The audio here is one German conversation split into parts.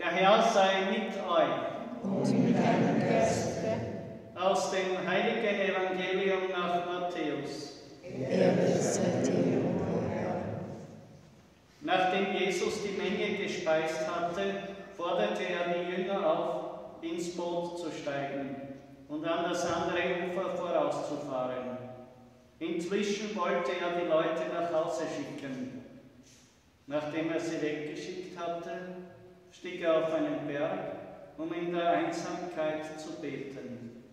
Der Herr sei mit euch. Und mit deinem Geiste. Aus dem heiligen Evangelium nach Matthäus. Ehre sei dir, o Herr. Nachdem Jesus die Menge gespeist hatte, forderte er die Jünger auf, ins Boot zu steigen und an das andere Ufer vorauszufahren. Inzwischen wollte er die Leute nach Hause schicken. Nachdem er sie weggeschickt hatte, stieg er auf einen Berg, um in der Einsamkeit zu beten.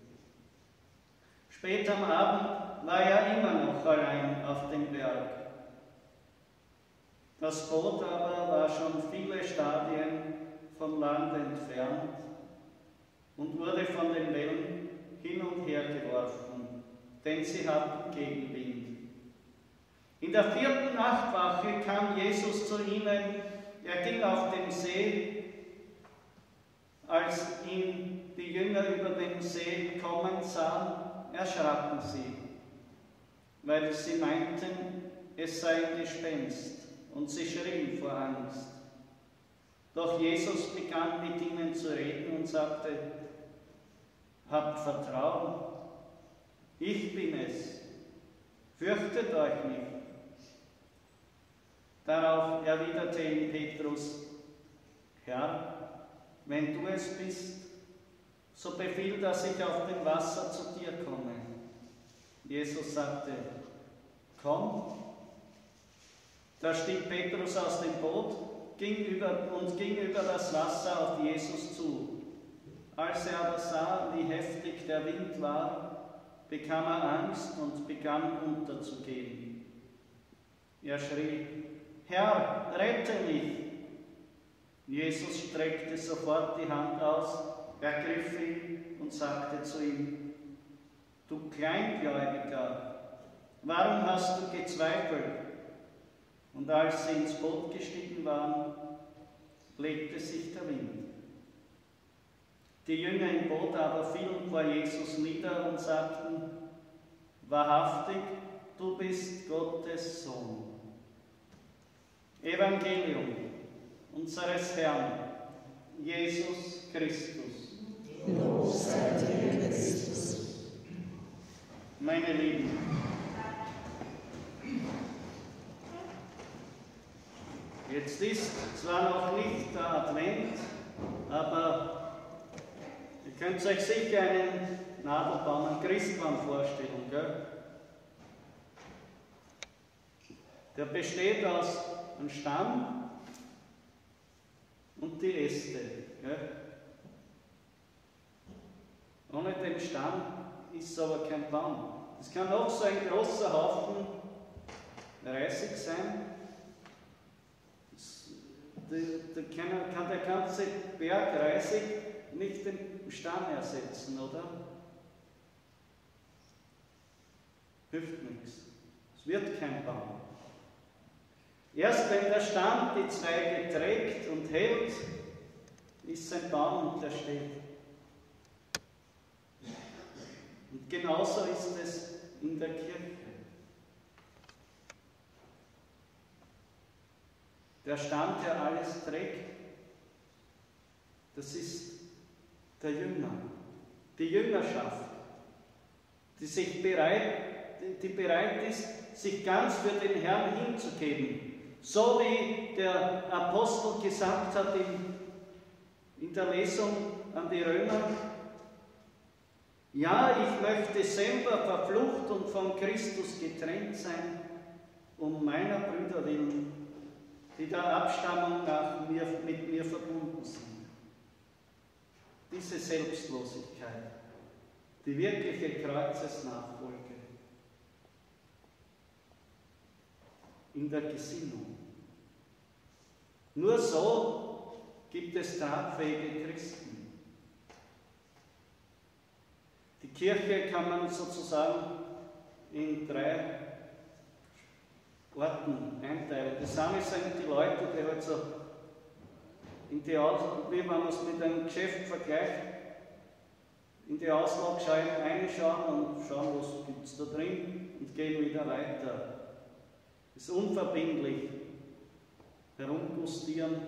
Spät am Abend war er immer noch allein auf dem Berg. Das Boot aber war schon viele Stadien vom Land entfernt und wurde von den Wellen hin und her geworfen, denn sie hatten Gegenwind. In der 4. Nachtwache kam Jesus zu ihnen. Er ging auf den See. Als ihn die Jünger über den See kommen sahen, erschraken sie, weil sie meinten, es sei ein Gespenst, und sie schrien vor Angst. Doch Jesus begann mit ihnen zu reden und sagte: Habt Vertrauen, ich bin es, fürchtet euch nicht. Darauf erwiderte ihm Petrus: Herr, wenn du es bist, so befiehl, dass ich auf dem Wasser zu dir komme. Jesus sagte: Komm. Da stieg Petrus aus dem Boot, ging über das Wasser auf Jesus zu. Als er aber sah, wie heftig der Wind war, bekam er Angst und begann unterzugehen. Er schrie: Herr, rette mich! Jesus streckte sofort die Hand aus, ergriff ihn und sagte zu ihm: Du Kleingläubiger, warum hast du gezweifelt? Und als sie ins Boot gestiegen waren, legte sich der Wind. Die Jünger im Boot aber fielen vor Jesus nieder und sagten: Wahrhaftig, du bist Gottes Sohn. Evangelium unseres Herrn, Jesus Christus. Lob sei dir, Christus. Meine Lieben, jetzt ist zwar noch nicht der Advent, aber ihr könnt euch sicher einen Nadelbaum, einen Christbaum vorstellen, gell? Der besteht aus einem Stamm und die Äste. Gell? Ohne den Stamm ist es aber kein Baum. Es kann auch so ein großer Haufen Reisig sein. Da kann der ganze Berg Reisig nicht den Stamm ersetzen, oder? Hilft nichts. Es wird kein Baum. Erst wenn der Stamm die Zweige trägt und hält, ist ein Baum und der steht. Und genauso ist es in der Kirche. Der Stamm, der alles trägt, das ist der Jünger, die Jüngerschaft, die bereit ist, sich ganz für den Herrn hinzugeben. So wie der Apostel gesagt hat in der Lesung an die Römer: Ja, ich möchte selber verflucht und von Christus getrennt sein, um meiner Brüder willen, die der Abstammung nach mit mir verbunden sind. Diese Selbstlosigkeit, die wirkliche Kreuzesnachfolge in der Gesinnung. Nur so gibt es tragfähige Christen. Die Kirche kann man sozusagen in 3 Orten einteilen. Das eine sind die Leute, die halt so wie wenn man es mit einem Geschäft vergleicht, in die Auslagescheiben reinschauen und schauen, was gibt es da drin, und gehen wieder weiter. Das ist unverbindlich. Herumgustieren.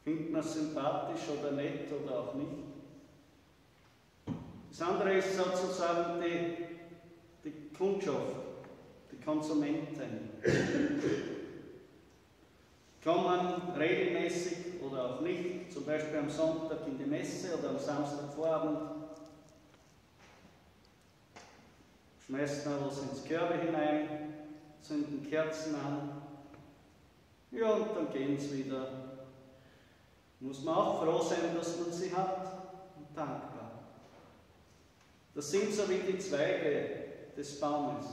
Findet man es sympathisch oder nett oder auch nicht? Das andere ist sozusagen die Kundschaft, die Konsumenten. Kommen regelmäßig oder auch nicht, zum Beispiel am Sonntag in die Messe oder am Samstagvorabend, schmeißen wir was ins Körbe hinein, zünden Kerzen an, ja, und dann gehen sie wieder. Muss man auch froh sein, dass man sie hat und dankbar. Das sind so wie die Zweige des Baumes.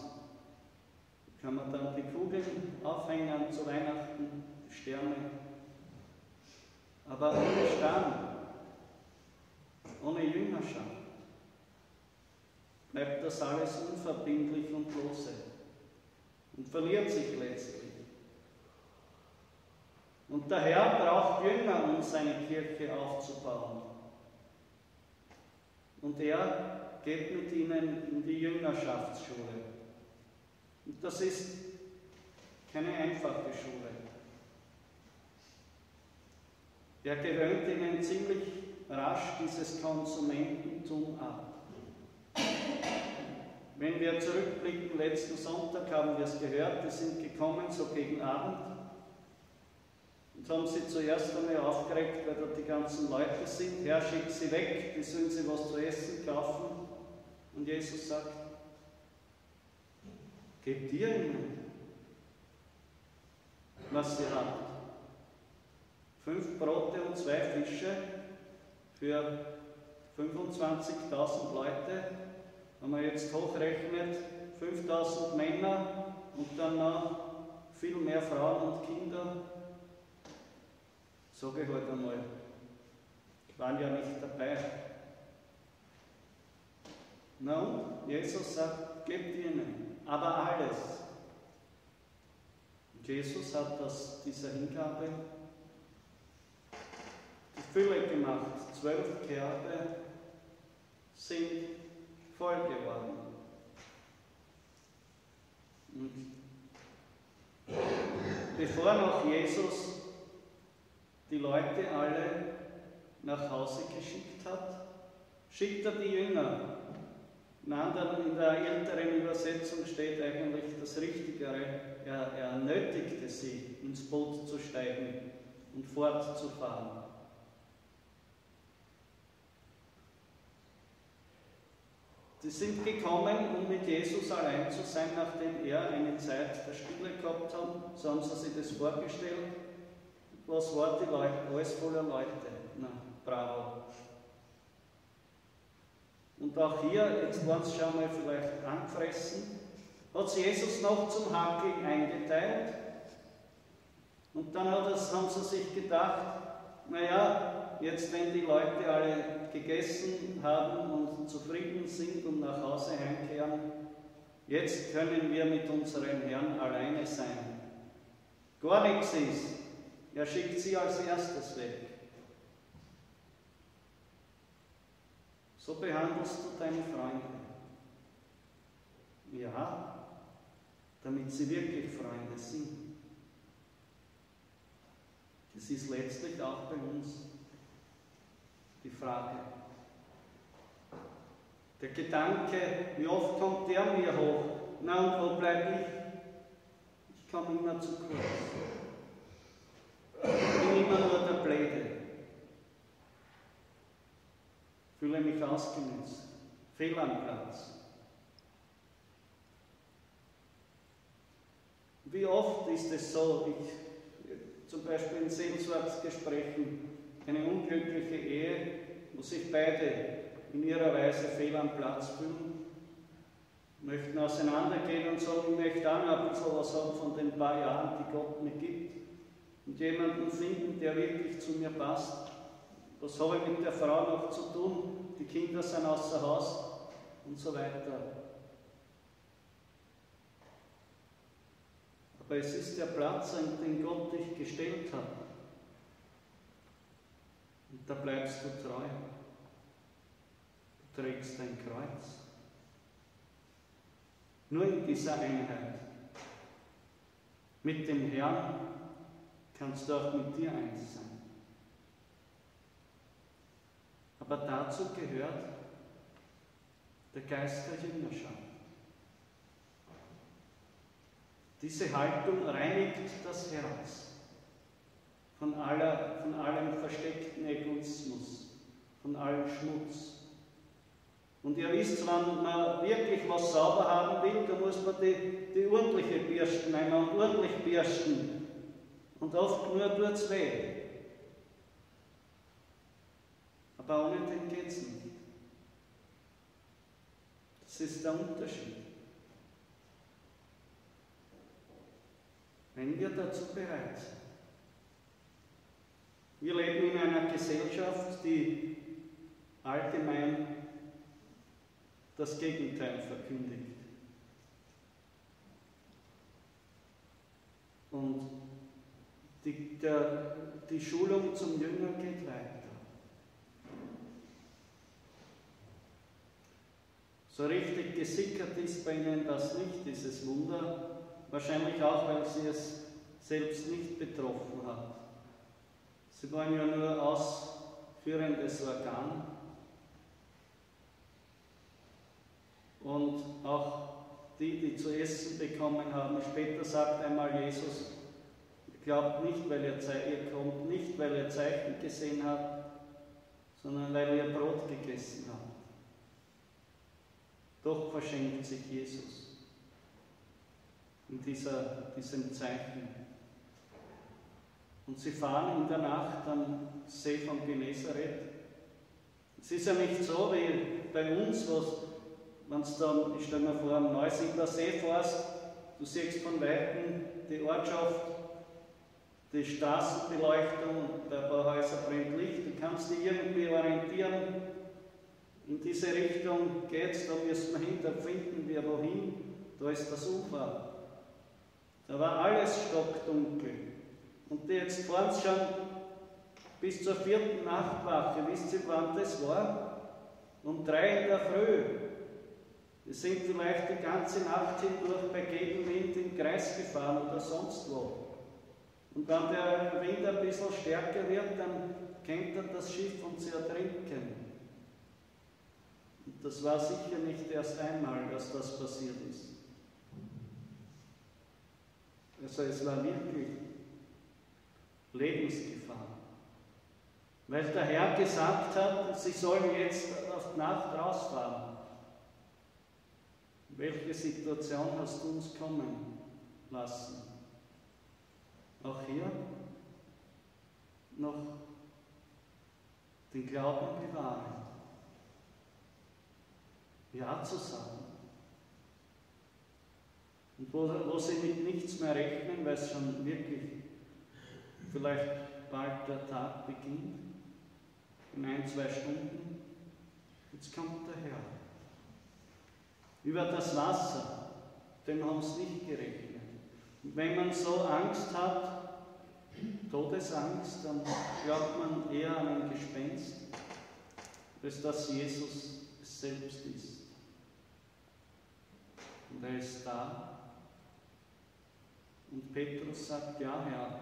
Da kann man dann die Kugeln aufhängen zu Weihnachten, die Sterne. Aber ohne Stamm, ohne Jüngerschaft, bleibt das alles unverbindlich und lose und verliert sich letztlich. Und der Herr braucht Jünger, um seine Kirche aufzubauen. Und er geht mit ihnen in die Jüngerschaftsschule. Und das ist keine einfache Schule. Er gewöhnt ihnen ziemlich rasch dieses Konsumententum ab. Wenn wir zurückblicken, letzten Sonntag haben wir es gehört, die sind gekommen so gegen Abend. Und haben sie zuerst einmal aufgeregt, weil da die ganzen Leute sind. Herr, schick sie weg, die sollen sie was zu essen kaufen. Und Jesus sagt, gebt ihr ihnen, was sie habt. 5 Brote und 2 Fische für 25.000 Leute. Wenn man jetzt hochrechnet, 5.000 Männer und dann noch viel mehr Frauen und Kinder. Sage ich halt einmal, die waren ja nicht dabei. Na und? Jesus sagt, gebt ihnen, aber alles. Und Jesus hat aus dieser Hingabe die Fülle gemacht. 12 Körbe sind voll geworden. Und bevor noch Jesus die Leute alle nach Hause geschickt hat, schickt er die Jünger. In der älteren Übersetzung steht eigentlich das Richtigere. Er nötigte sie, ins Boot zu steigen und fortzufahren. Sie sind gekommen, um mit Jesus allein zu sein, nachdem er eine Zeit der Stille gehabt hat. So haben sie sich das vorgestellt. Was war die Leute? Alles voller Leute. Na, bravo. Und auch hier, jetzt waren sie schon mal vielleicht angefressen, hat sie Jesus noch zum Hakeln eingeteilt. Und dann haben sie sich gedacht, naja, jetzt wenn die Leute alle gegessen haben und zufrieden sind und nach Hause heimkehren, jetzt können wir mit unserem Herrn alleine sein. Gar nichts ist. Er schickt sie als erstes weg. So behandelst du deine Freunde. Ja, damit sie wirklich Freunde sind. Das ist letztlich auch bei uns die Frage. Der Gedanke, wie oft kommt der mir hoch? Na und wo bleibe ich? Ich komme immer zu kurz. Ich bin immer nur der Blöde. Fühle mich ausgenutzt. Fehl am Platz. Wie oft ist es so, zum Beispiel in Seelsorgsgesprächen, eine unglückliche Ehe, wo sich beide in ihrer Weise fehl am Platz fühlen, möchten auseinandergehen und sagen, ich möchte auch noch ein bisschen was haben von den paar Jahren, die Gott mir gibt, und jemanden finden, der wirklich zu mir passt. Was habe ich mit der Frau noch zu tun? Die Kinder sind außer Haus und so weiter. Aber es ist der Platz, an den Gott dich gestellt hat. Und da bleibst du treu. Du trägst dein Kreuz. Nur in dieser Einheit mit dem Herrn kannst du auch mit dir eins sein. dazu gehört der Geist der Jüngerschaft. Diese Haltung reinigt das Herz von allem versteckten Egoismus, von allem Schmutz. Und ihr wisst, wenn man wirklich was sauber haben will, dann muss man die ordentliche Bürsten nehmen und ordentlich bürsten. Und oft nur tut es weh. Aber ohne den geht es nicht. Das ist der Unterschied. Wenn wir dazu bereit sind. Wir leben in einer Gesellschaft, die allgemein das Gegenteil verkündigt. Und die Schulung zum Jünger geht weiter. So richtig gesickert ist bei ihnen das nicht, dieses Wunder. Wahrscheinlich auch, weil sie es selbst nicht betroffen hat. Sie waren ja nur ausführendes Organ. Und auch die zu essen bekommen haben, später sagt einmal Jesus, glaubt nicht, ihr kommt nicht, weil ihr Zeichen gesehen habt, sondern weil ihr Brot gegessen habt. Doch verschenkt sich Jesus in diesem Zeichen. Und sie fahren in der Nacht am See von Genezareth. Es ist ja nicht so wie bei uns, wenn du dann, ich stelle mir vor, am Neusiedler See fährst, du siehst von Weitem die Ortschaft, die Straßenbeleuchtung, und ein paar Häuser brennt Licht, du kannst dich irgendwie orientieren, in diese Richtung geht's, da müssen wir hin, da finden wir wohin, da ist das Ufer. Da war alles stockdunkel. Und jetzt fahren sie schon bis zur 4. Nachtwache. Wisst ihr, wann das war? Um 3 in der Früh. Wir sind vielleicht die ganze Nacht hindurch bei Gegenwind im Kreis gefahren oder sonst wo. Und wenn der Wind ein bisschen stärker wird, dann kentert das Schiff und sie ertrinken. Und das war sicher nicht erst einmal, dass das passiert ist. Also es war wirklich Lebensgefahr. Weil der Herr gesagt hat, sie sollen jetzt auf die Nacht rausfahren. Welche Situation hast du uns kommen lassen? Auch hier noch den Glauben bewahren. Ja zu sagen. Und wo sie mit nichts mehr rechnen, weil es schon wirklich vielleicht bald der Tag beginnt, in 1-2 Stunden, jetzt kommt der Herr. Über das Wasser, dem haben sie nicht gerechnet. Und wenn man so Angst hat, Todesangst, dann glaubt man eher an ein Gespenst, als dass Jesus es selbst ist. Und er ist da. Und Petrus sagt, ja Herr,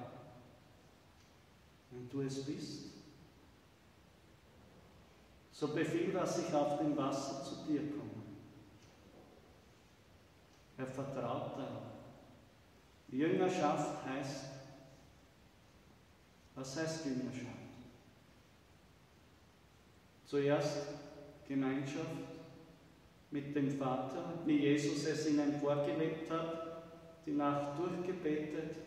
wenn du es bist, so befiehl, dass ich auf dem Wasser zu dir komme. Er vertraut darauf. Jüngerschaft heißt, was heißt Jüngerschaft? Zuerst Gemeinschaft mit dem Vater, wie Jesus es ihnen vorgelebt hat, die Nacht durchgebetet.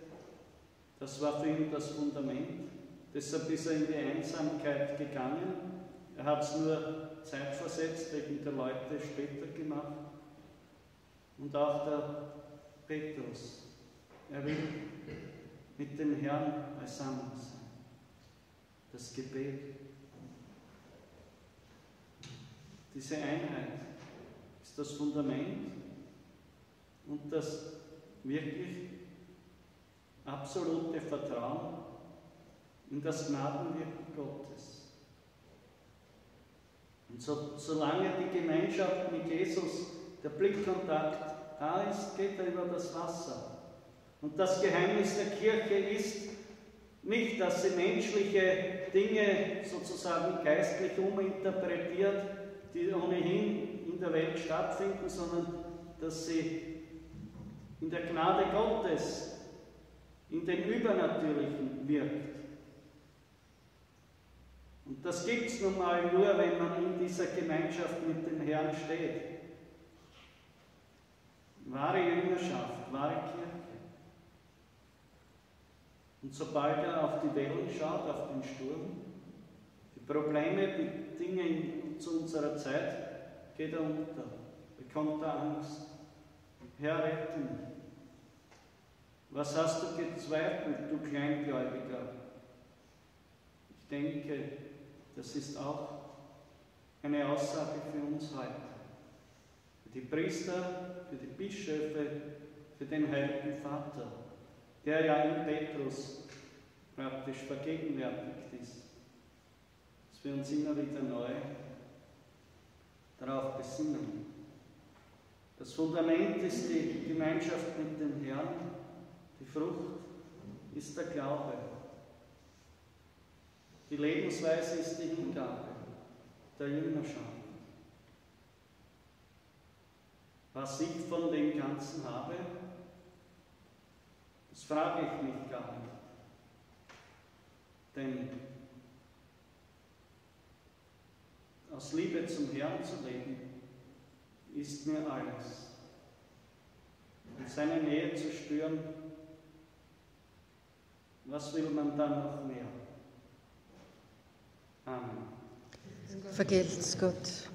Das war für ihn das Fundament. Deshalb ist er in die Einsamkeit gegangen. Er hat es nur zeitversetzt wegen der Leute später gemacht. Und auch der Petrus, er will mit dem Herrn beisammen sein. Das Gebet. Diese Einheit ist das Fundament und das wirklich absolute Vertrauen in das Gnadenwirken Gottes. Und solange die Gemeinschaft mit Jesus, der Blickkontakt da ist, geht er über das Wasser. Und das Geheimnis der Kirche ist, Nicht, dass sie menschliche Dinge sozusagen geistlich uminterpretiert, die ohnehin in der Welt stattfinden, sondern dass sie in der Gnade Gottes, in dem Übernatürlichen wirkt. Und das gibt es nun mal nur, wenn man in dieser Gemeinschaft mit dem Herrn steht. Wahre Jüngerschaft, wahre Kirche. Und sobald er auf die Wellen schaut, auf den Sturm, die Probleme, die Dinge zu unserer Zeit, geht er unter, bekommt er Angst. Herr, rette mich. Was hast du gezweifelt, du Kleingläubiger? Ich denke, das ist auch eine Aussage für uns heute. Für die Priester, für die Bischöfe, für den Heiligen Vater, der ja in Petrus praktisch vergegenwärtigt ist. Dass wir uns immer wieder neu darauf besinnen. Das Fundament ist die Gemeinschaft mit dem Herrn, die Frucht ist der Glaube. Die Lebensweise ist die Hingabe der Jüngerschaft. Was ich von dem Ganzen habe, das frage ich mich gar nicht. Denn aus Liebe zum Herrn zu leben, ist mir alles. Und seine Nähe zu spüren, was will man dann noch mehr? Amen. Vergelt's Gott.